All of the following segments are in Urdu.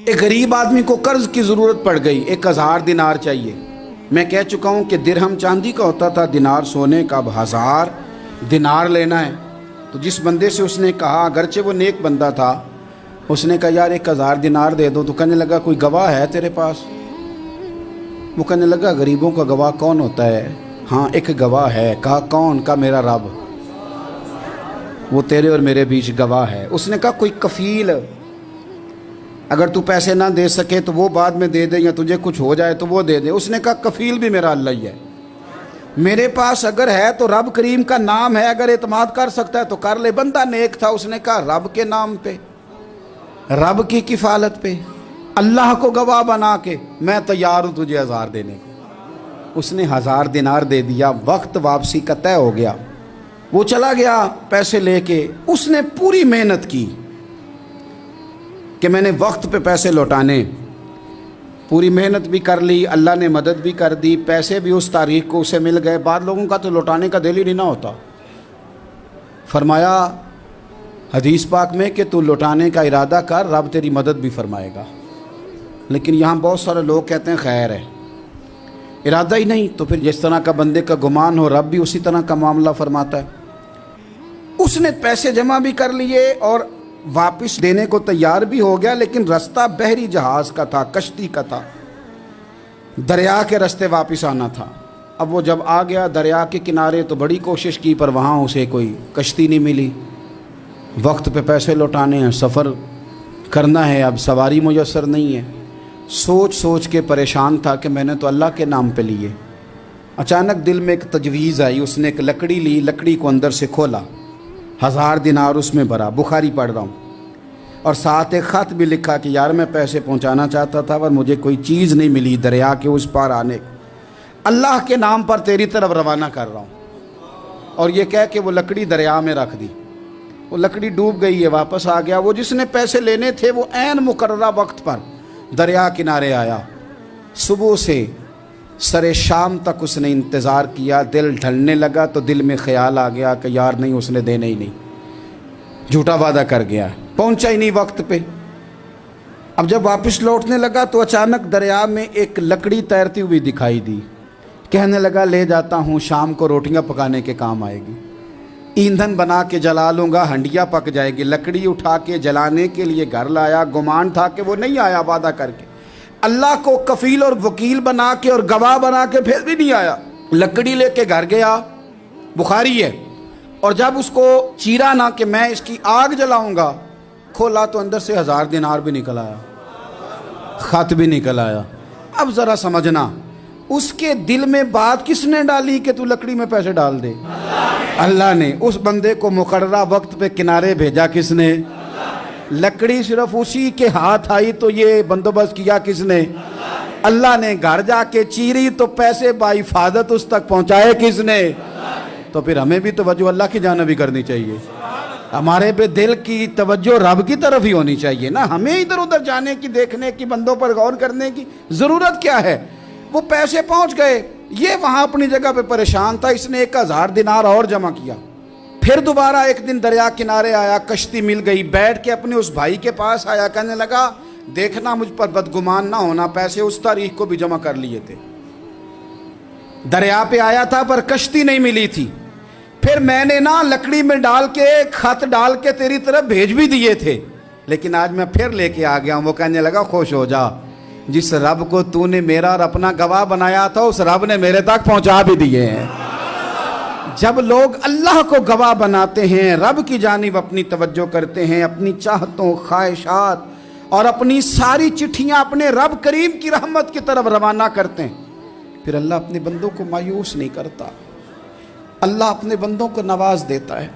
ایک غریب آدمی کو قرض کی ضرورت پڑ گئی، 1000 دینار چاہیے۔ میں کہہ چکا ہوں کہ درہم چاندی کا ہوتا تھا، دینار سونے کا، اب 1000 دینار لینا ہے۔ تو جس بندے سے اس نے کہا، اگرچہ وہ نیک بندہ تھا، اس نے کہا یار 1000 دینار دے دو، تو کہنے لگا کوئی گواہ ہے تیرے پاس؟ وہ کہنے لگا غریبوں کا گواہ کون ہوتا ہے؟ ہاں ایک گواہ ہے۔ کہا کون؟ کہا میرا رب، وہ تیرے اور میرے بیچ گواہ ہے۔ اس نے کہا کوئی کفیل، اگر تو پیسے نہ دے سکے تو وہ بعد میں دے دے، یا تجھے کچھ ہو جائے تو وہ دے دے۔ اس نے کہا کفیل بھی میرا اللہ ہی ہے، میرے پاس اگر ہے تو رب کریم کا نام ہے، اگر اعتماد کر سکتا ہے تو کر لے۔ بندہ نیک تھا، اس نے کہا رب کے نام پہ، رب کی کفالت پہ، اللہ کو گواہ بنا کے میں تیار ہوں تجھے 1000 دینے کو۔ اس نے 1000 دینار دے دیا، وقت واپسی کا طے ہو گیا۔ وہ چلا گیا پیسے لے کے۔ اس نے پوری محنت کی کہ میں نے وقت پہ پیسے لوٹانے، پوری محنت بھی کر لی، اللہ نے مدد بھی کر دی، پیسے بھی اس تاریخ کو اسے مل گئے۔ بعض لوگوں کا تو لوٹانے کا دل ہی نہیں نہ ہوتا۔ فرمایا حدیث پاک میں کہ تو لوٹانے کا ارادہ کر، رب تیری مدد بھی فرمائے گا۔ لیکن یہاں بہت سارے لوگ کہتے ہیں خیر ہے، ارادہ ہی نہیں، تو پھر جس طرح کا بندے کا گمان ہو رب بھی اسی طرح کا معاملہ فرماتا ہے۔ اس نے پیسے جمع بھی کر لیے اور واپس دینے کو تیار بھی ہو گیا، لیکن رستہ بحری جہاز کا تھا، کشتی کا تھا، دریا کے رستے واپس آنا تھا۔ اب وہ جب آ گیا دریا کے کنارے تو بڑی کوشش کی، پر وہاں اسے کوئی کشتی نہیں ملی۔ وقت پہ پیسے لوٹانے ہیں، سفر کرنا ہے، اب سواری میسر نہیں ہے۔ سوچ سوچ کے پریشان تھا کہ میں نے تو اللہ کے نام پہ لیے۔ اچانک دل میں ایک تجویز آئی، اس نے ایک لکڑی لی، لکڑی کو اندر سے کھولا، 1000 دینار اس میں بھرا، بخاری پڑھ رہا ہوں، اور ساتھ ایک خط بھی لکھا کہ یار میں پیسے پہنچانا چاہتا تھا پر مجھے کوئی چیز نہیں ملی دریا کے اس پار آنے، اللہ کے نام پر تیری طرف روانہ کر رہا ہوں۔ اور یہ کہہ کہ وہ لکڑی دریا میں رکھ دی، وہ لکڑی ڈوب گئی ہے، واپس آ گیا۔ وہ جس نے پیسے لینے تھے وہ عین مقررہ وقت پر دریا کنارے آیا۔ صبح سے سر شام تک اس نے انتظار کیا، دل ڈھلنے لگا تو دل میں خیال آ گیا کہ یار نہیں، اس نے دینے ہی نہیں، جھوٹا وعدہ کر گیا، پہنچا ہی نہیں وقت پہ۔ اب جب واپس لوٹنے لگا تو اچانک دریا میں ایک لکڑی تیرتی ہوئی دکھائی دی۔ کہنے لگا لے جاتا ہوں، شام کو روٹیاں پکانے کے کام آئے گی، ایندھن بنا کے جلا لوں گا، ہنڈیا پک جائے گی۔ لکڑی اٹھا کے جلانے کے لیے گھر لایا، گمان تھا کہ وہ نہیں آیا وعدہ کر کے، اللہ کو کفیل اور وکیل بنا کے اور گواہ بنا کے پھر بھی نہیں آیا۔ لکڑی لے کے گھر گیا، بخاری ہے، اور جب اس کو چیرا نہ کہ میں اس کی آگ جلاؤں گا، کھولا تو اندر سے 1000 دینار بھی نکل آیا، خط بھی نکل آیا۔ اب ذرا سمجھنا، اس کے دل میں بات کس نے ڈالی کہ تو لکڑی میں پیسے ڈال دے؟ اللہ نے۔ اس بندے کو مقررہ وقت پہ کنارے بھیجا کس نے؟ لکڑی صرف اسی کے ہاتھ آئی تو یہ بندوبست کیا کس نے؟ اللہ نے۔ گھر جا کے چیری تو پیسے بحفاظت اس تک پہنچائے کس نے؟ تو پھر ہمیں بھی توجہ اللہ کی جانب ہی کرنی چاہیے، ہمارے پہ دل کی توجہ رب کی طرف ہی ہونی چاہیے نا، ہمیں ادھر ادھر جانے کی، دیکھنے کی، بندوں پر غور کرنے کی ضرورت کیا ہے؟ وہ پیسے پہنچ گئے، یہ وہاں اپنی جگہ پہ پریشان تھا، اس نے 1000 دینار اور جمع کیا۔ پھر دوبارہ ایک دن دریا کنارے آیا، کشتی مل گئی، بیٹھ کے اپنے اس بھائی کے پاس آیا، کہنے لگا دیکھنا مجھ پر بدگمان نہ ہونا، پیسے اس تاریخ کو بھی جمع کر لیے تھے، دریا پہ آیا تھا پر کشتی نہیں ملی تھی، پھر میں نے نا لکڑی میں ڈال کے خط ڈال کے تیری طرف بھیج بھی دیے تھے، لیکن آج میں پھر لے کے آ گیا ہوں۔ وہ کہنے لگا خوش ہو جا، جس رب کو تو نے میرا اور اپنا گواہ بنایا تھا اس رب نے میرے تک پہنچا بھی دیے ہیں۔ جب لوگ اللہ کو گواہ بناتے ہیں، رب کی جانب اپنی توجہ کرتے ہیں، اپنی چاہتوں، خواہشات اور اپنی ساری چٹھیاں اپنے رب کریم کی رحمت کی طرف روانہ کرتے ہیں، پھر اللہ اپنے بندوں کو مایوس نہیں کرتا، اللہ اپنے بندوں کو نواز دیتا ہے،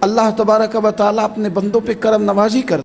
اللہ تبارک و تعالیٰ اپنے بندوں پہ کرم نوازی کرتا ہے۔